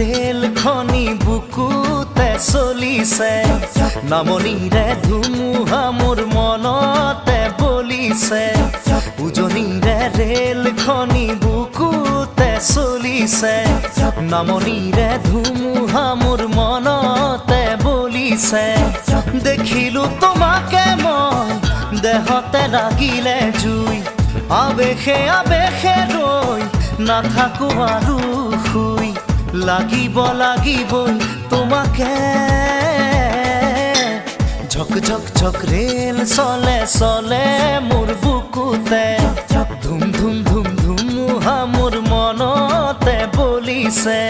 rail খনি বুকুতে চলিছে নামনিৰে ধুমুহা মোৰ মনতে বলিছে উজনিৰে ৰেল খনি বুকুতে চলিছে নামনিৰে ধুমুহা মোৰ মনতে বলিছে দেখিলো তোমাকে মই দেহতে লাগিলে জুই আবেশে আবেশে ৰৈ নাথাকো আৰু শুই লাগিবই তোমাকে ঝক ঝক ঝক ৰেল চলে চলে মোৰ বুকুতে ধুম ধুম ধুম ধুমুহা মোৰ মনতে বলিছে